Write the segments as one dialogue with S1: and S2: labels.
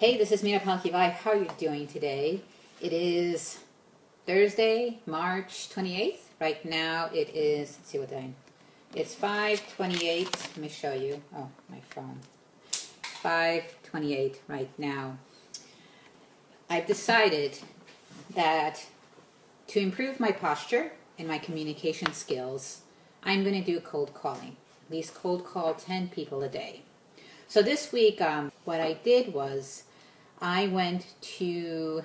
S1: Hey, this is Mina Palkivai. How are you doing today? It is Thursday, March 28th. Right now it is, let's see what time. It's 5:28. Let me show you. Oh, my phone. 5:28 right now. I've decided that to improve my posture and my communication skills, I'm going to do cold calling. At least cold call 10 people a day. So this week, what I did was I went to,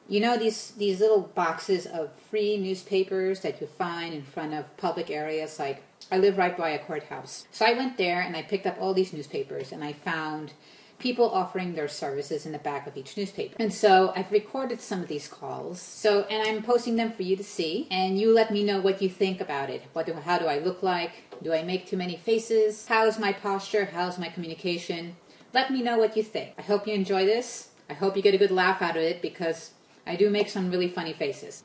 S1: these little boxes of free newspapers that you find in front of public areas. Like, I live right by a courthouse. So I went there and I picked up all these newspapers and I found people offering their services in the back of each newspaper. And so I've recorded some of these calls. And I'm posting them for you to see. And you let me know what you think about it. How do I look like? Do I make too many faces? How's my posture? How's my communication? Let me know what you think. I hope you enjoy this. I hope you get a good laugh out of it because I do make some really funny faces.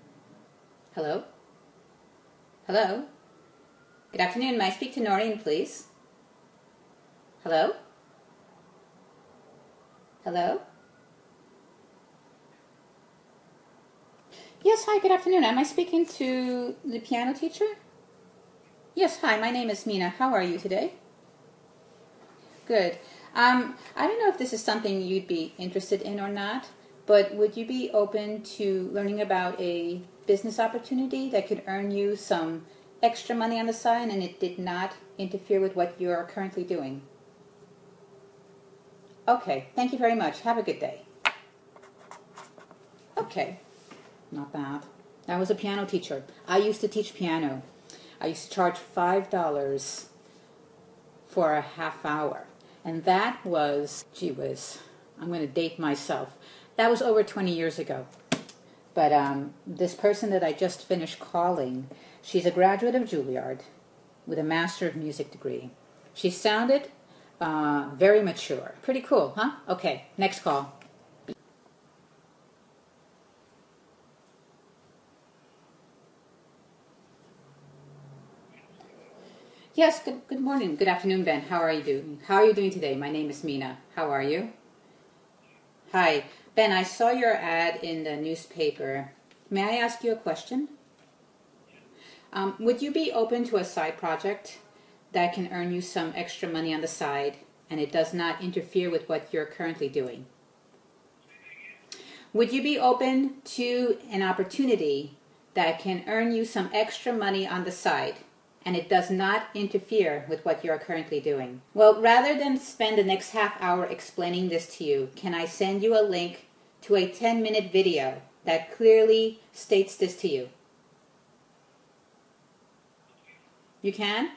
S1: Hello? Hello? Good afternoon. May I speak to Noreen, please? Hello? Hello? Yes, hi, good afternoon. Am I speaking to the piano teacher? Yes, hi, my name is Mina. How are you today? Good. I don't know if this is something you'd be interested in or not, but would you be open to learning about a business opportunity that could earn you some extra money on the side and it did not interfere with what you're currently doing? Okay, thank you very much. Have a good day. Okay, not bad. I was a piano teacher. I used to teach piano. I used to charge $5 for a half hour. And that was, gee whiz, I'm going to date myself. That was over 20 years ago. But this person that I just finished calling, she's a graduate of Juilliard with a Master of Music degree. She sounded very mature. Pretty cool, huh? Okay, next call. Yes, good morning. Good afternoon, Ben. How are you doing? How are you doing today? My name is Mina. How are you? Hi. Ben, I saw your ad in the newspaper. May I ask you a question? Would you be open to a side project that can earn you some extra money on the side and it does not interfere with what you're currently doing? Would you be open to an opportunity that can earn you some extra money on the side and it does not interfere with what you're currently doing? Well, rather than spend the next half hour explaining this to you, can I send you a link to a 10-minute video that clearly states this to you? You can?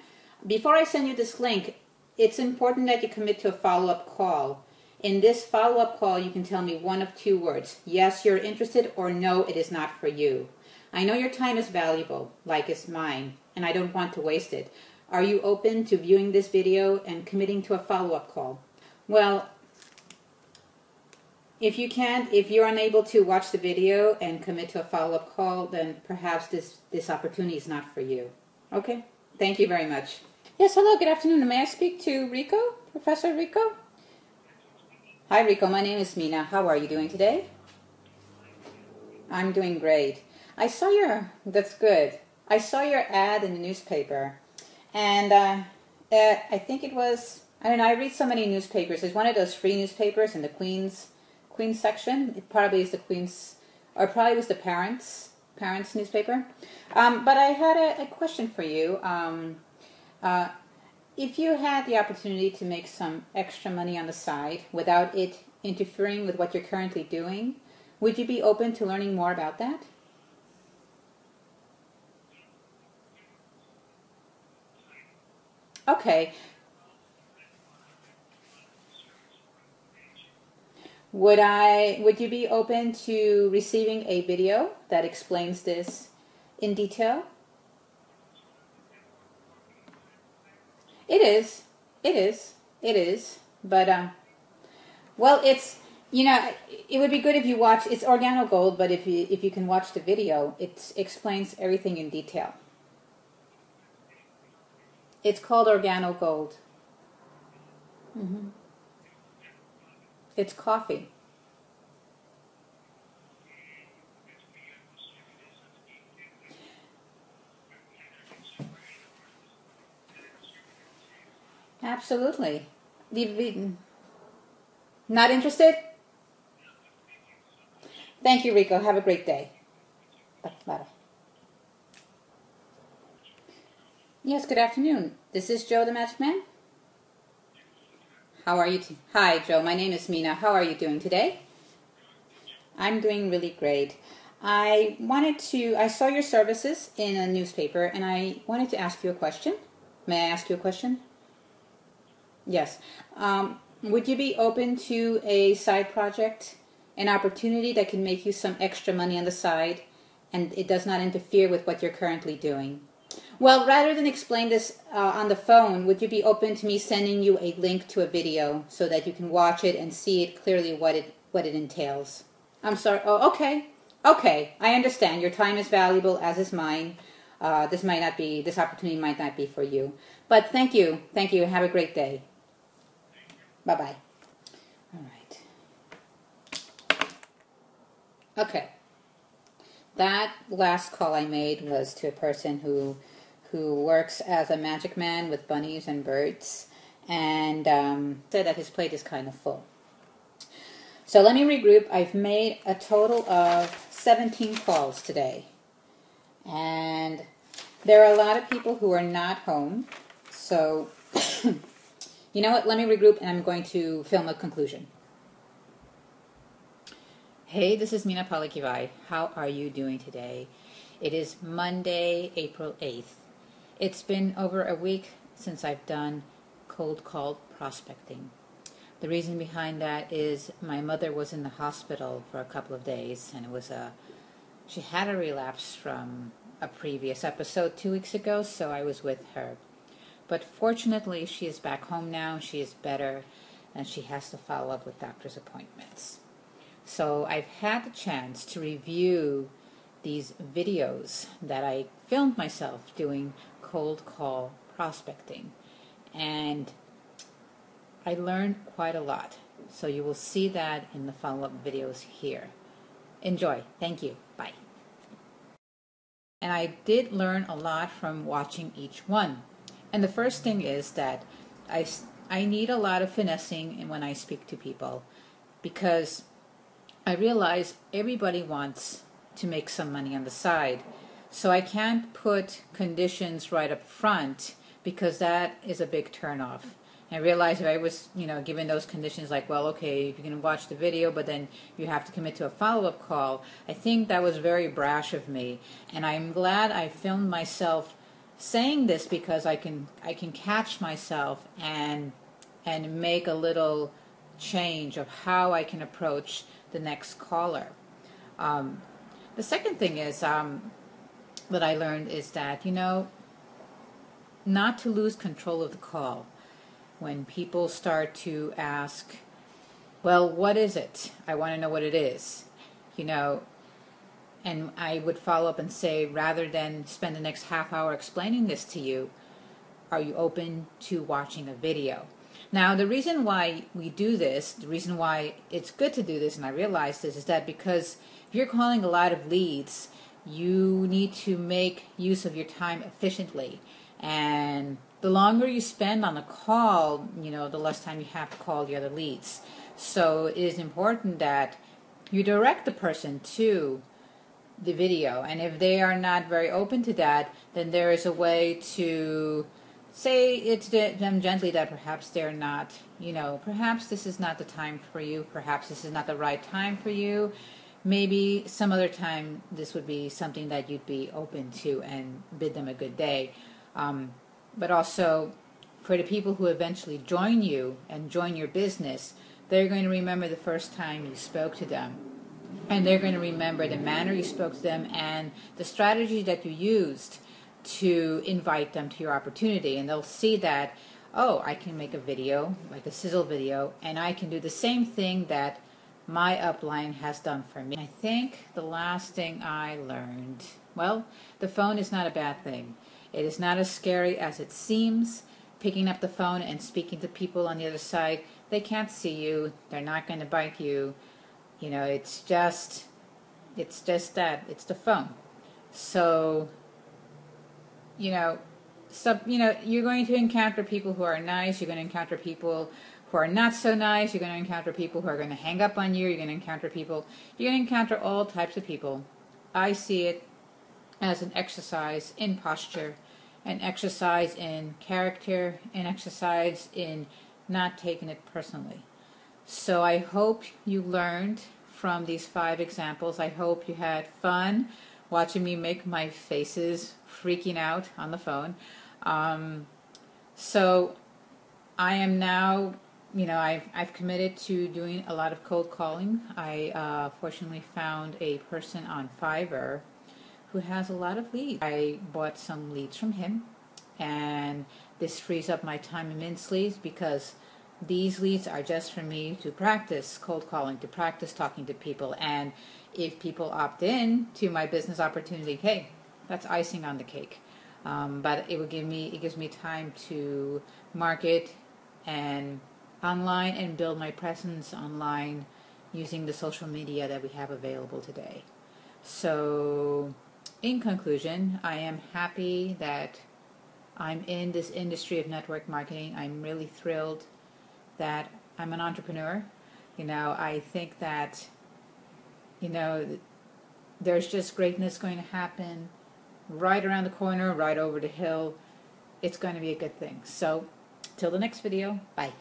S1: Before I send you this link, it's important that you commit to a follow-up call. In this follow-up call, you can tell me one of two words. Yes, you're interested, or no, it is not for you. I know your time is valuable, like it's mine, and I don't want to waste it. Are you open to viewing this video and committing to a follow-up call? Well, if you're unable to watch the video and commit to a follow-up call, then perhaps this opportunity is not for you. Okay? Thank you very much. Yes, hello, good afternoon. May I speak to Rico? Professor Rico? Hi, Rico. My name is Mina. How are you doing today? I'm doing great. That's good. I saw your ad in the newspaper, and I think it was, I don't know, I read so many newspapers. It's one of those free newspapers in the Queens section. It probably is the Queens, or probably was the Parents newspaper. But I had a question for you. If you had the opportunity to make some extra money on the side without it interfering with what you're currently doing, would you be open to learning more about that? Okay. Would you be open to receiving a video that explains this in detail? It is. It is. It is. But, well, it would be good if you watch, it's organo gold, but if you can watch the video, it explains everything in detail. It's called organo gold. It's coffee. Absolutely. Not interested? Thank you, Rico. Have a great day. Bye. Yes, good afternoon. This is Joe the Magic Man. How are you? Hi, Joe. My name is Mina. How are you doing today? I'm doing really great. I saw your services in a newspaper and I wanted to ask you a question. May I ask you a question? Yes. Would you be open to a side project, an opportunity that can make you some extra money on the side and it does not interfere with what you're currently doing? Well, rather than explain this on the phone, would you be open to me sending you a link to a video so that you can watch it and see it clearly what it entails? I'm sorry. Oh, okay. Okay, I understand. Your time is valuable, as is mine. This opportunity might not be for you. But thank you. Thank you. Have a great day. Bye-bye. All right. Okay. That last call I made was to a person who works as a magic man with bunnies and birds, and said that his plate is kind of full. So let me regroup. I've made a total of 17 calls today, and there are a lot of people who are not home. So you know what? Let me regroup, and I'm going to film a conclusion. Hey, this is Mina Palikivai. How are you doing today? It is Monday, April 8th. It's been over a week since I've done cold call prospecting. The reason behind that is my mother was in the hospital for a couple of days, and she had a relapse from a previous episode 2 weeks ago, so I was with her. But fortunately, she is back home now, she is better, and she has to follow up with doctor's appointments. So I've had the chance to review these videos that I filmed myself doing cold call prospecting, and I learned quite a lot. So you will see that in the follow-up videos here. Enjoy. Thank you. Bye. And I did learn a lot from watching each one. And the first thing is that I need a lot of finessing when I speak to people, because I realize everybody wants to make some money on the side. So I can't put conditions right up front, because that is a big turnoff. I realized if I was, given those conditions, like, well, okay, you can watch the video, but then you have to commit to a follow-up call, I think that was very brash of me. And I'm glad I filmed myself saying this, because I can catch myself and make a little change of how I can approach the next caller. The second thing is that I learned is that, not to lose control of the call. When people start to ask, well, what is it? I want to know what it is, and I would follow up and say, rather than spend the next half hour explaining this to you, are you open to watching a video? Now, the reason why we do this, the reason why it's good to do this, and I realize this, is that because if you're calling a lot of leads, you need to make use of your time efficiently. And the longer you spend on a call, the less time you have to call the other leads. So it is important that you direct the person to the video. And if they are not very open to that, then there is a way to say it to them gently that perhaps they're not, perhaps this is not the time for you, perhaps this is not the right time for you. Maybe some other time this would be something that you'd be open to, and bid them a good day. But also, for the people who eventually join you and join your business, they're going to remember the first time you spoke to them. And they're going to remember the manner you spoke to them and the strategy that you used to invite them to your opportunity. And they'll see that, oh, I can make a video, like a sizzle video, and I can do the same thing that my upline has done for me. I think the last thing I learned, well, the phone is not a bad thing. It is not as scary as it seems. Picking up the phone and speaking to people on the other side they can't see you. They're not going to bite you. You know, it's just that. It's the phone. So, you know, you're going to encounter people who are nice. You're going to encounter people who are not so nice. You're going to encounter people who are going to hang up on you. You're going to encounter all types of people. I see it as an exercise in posture, an exercise in character, an exercise in not taking it personally. So I hope you learned from these 5 examples. I hope you had fun watching me make my faces freaking out on the phone. So I am now, I've committed to doing a lot of cold calling. I fortunately found a person on Fiverr who has a lot of leads. I bought some leads from him, and this frees up my time immensely because these leads are just for me to practice cold calling, to practice talking to people. And if people opt in to my business opportunity, hey, that's icing on the cake. But it gives me time to market and online and build my presence online using the social media that we have available today. So, in conclusion, I am happy that I'm in this industry of network marketing. I'm really thrilled that I'm an entrepreneur. I think that, there's just greatness going to happen right around the corner, right over the hill. It's going to be a good thing. So, till the next video, bye.